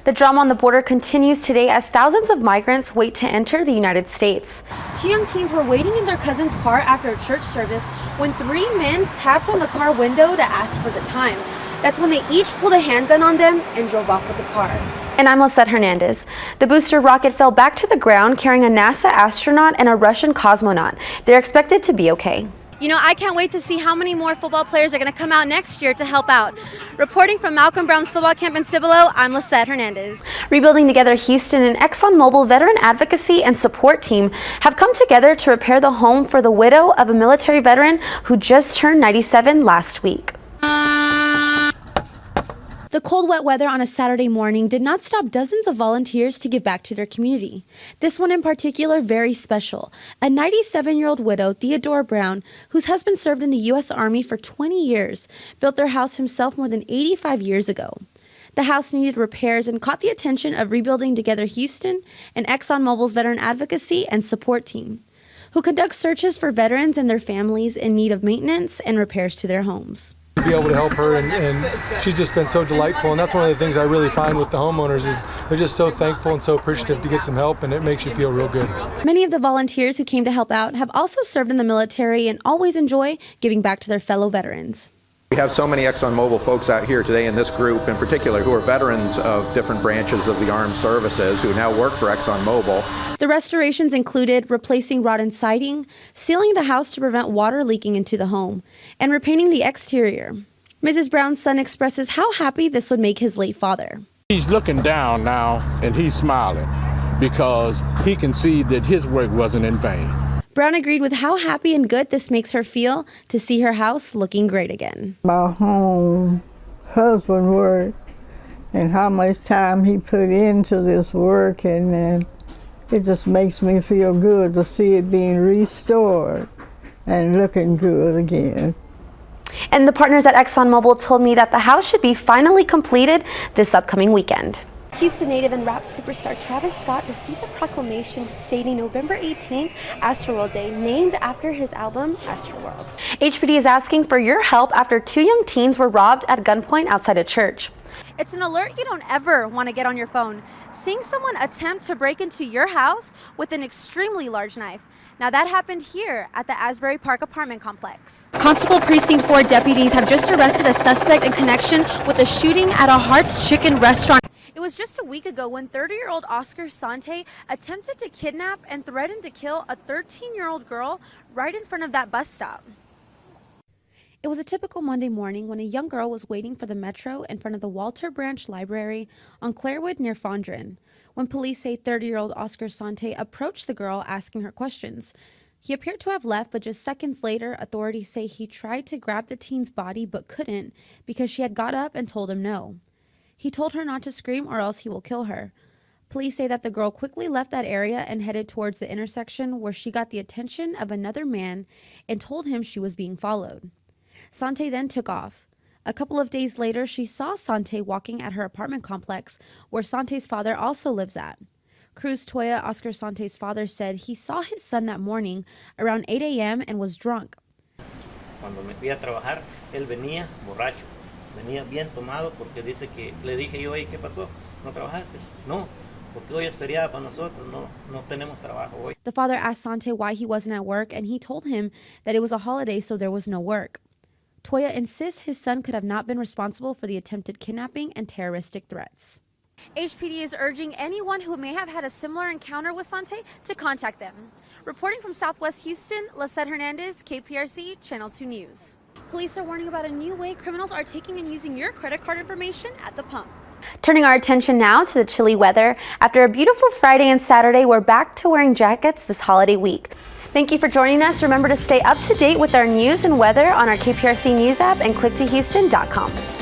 The drama on the border continues today as thousands of migrants wait to enter the United States. Two young teens were waiting in their cousin's car after a church service when three men tapped on the car window to ask for the time. That's when they each pulled a handgun on them and drove off with the car. And I'm Lisette Hernandez. The booster rocket fell back to the ground carrying a NASA astronaut and a Russian cosmonaut. They're expected to be okay. You know, I can't wait to see how many more football players are going to come out next year to help out. Reporting from Malcolm Brown's football camp in Cibolo, I'm Lisette Hernandez. Rebuilding Together Houston and ExxonMobil veteran advocacy and support team have come together to repair the home for the widow of a military veteran who just turned 97 last week. The cold, wet weather on a Saturday morning did not stop dozens of volunteers to give back to their community. This one in particular, very special. A 97-year-old widow, Theodora Brown, whose husband served in the U.S. Army for 20 years, built their house himself more than 85 years ago. The house needed repairs and caught the attention of Rebuilding Together Houston and ExxonMobil's veteran advocacy and support team, who conducts searches for veterans and their families in need of maintenance and repairs to their homes. To be able to help her, and she's just been so delightful, and that's one of the things I really find with the homeowners is they're just so thankful and so appreciative to get some help, and it makes you feel real good. Many of the volunteers who came to help out have also served in the military and always enjoy giving back to their fellow veterans. We have so many ExxonMobil folks out here today in this group in particular who are veterans of different branches of the armed services who now work for ExxonMobil. The restorations included replacing rotten siding, sealing the house to prevent water leaking into the home, and repainting the exterior. Mrs. Brown's son expresses how happy this would make his late father. He's looking down now and he's smiling because he can see that his work wasn't in vain. Brown agreed with how happy and good this makes her feel to see her house looking great again. My home husband worked and how much time he put into this work, and it just makes me feel good to see it being restored and looking good again. And the partners at ExxonMobil told me that the house should be finally completed this upcoming weekend. Houston native and rap superstar Travis Scott receives a proclamation stating November 18th, Astroworld Day, named after his album, Astroworld. HPD is asking for your help after two young teens were robbed at gunpoint outside a church. It's an alert you don't ever want to get on your phone. Seeing someone attempt to break into your house with an extremely large knife. Now that happened here at the Asbury Park apartment complex. Constable Precinct 4 deputies have just arrested a suspect in connection with a shooting at a Hart's Chicken restaurant. It was just a week ago when 30-year-old Oscar Sante attempted to kidnap and threatened to kill a 13-year-old girl right in front of that bus stop. It was a typical Monday morning when a young girl was waiting for the metro in front of the Walter Branch Library on Clairwood near Fondren, when police say 30-year-old Oscar Sante approached the girl asking her questions. He appeared to have left, but just seconds later, authorities say he tried to grab the teen's body but couldn't because she had got up and told him no. He told her not to scream or else he will kill her. Police say that the girl quickly left that area and headed towards the intersection where she got the attention of another man and told him she was being followed. Sante then took off. A couple of days later, she saw Sante walking at her apartment complex where Sante's father also lives at. Cruz Toya, Oscar Sante's father, said he saw his son that morning around 8 a.m. and was drunk. Cuando me fui a trabajar, él venía borracho. Venía bien tomado porque dice que le dije yo, ¿qué pasó? ¿No trabajaste? No, porque hoy es feriado para nosotros, no tenemos trabajo hoy. The father asked Sante why he wasn't at work, and he told him that it was a holiday, so there was no work. Toya insists his son could have not been responsible for the attempted kidnapping and terroristic threats. HPD is urging anyone who may have had a similar encounter with Sante to contact them. Reporting from Southwest Houston, Lisette Hernandez, KPRC, Channel 2 News. Police are warning about a new way criminals are taking and using your credit card information at the pump. Turning our attention now to the chilly weather. After a beautiful Friday and Saturday, we're back to wearing jackets this holiday week. Thank you for joining us. Remember to stay up to date with our news and weather on our KPRC News app and click2houston.com.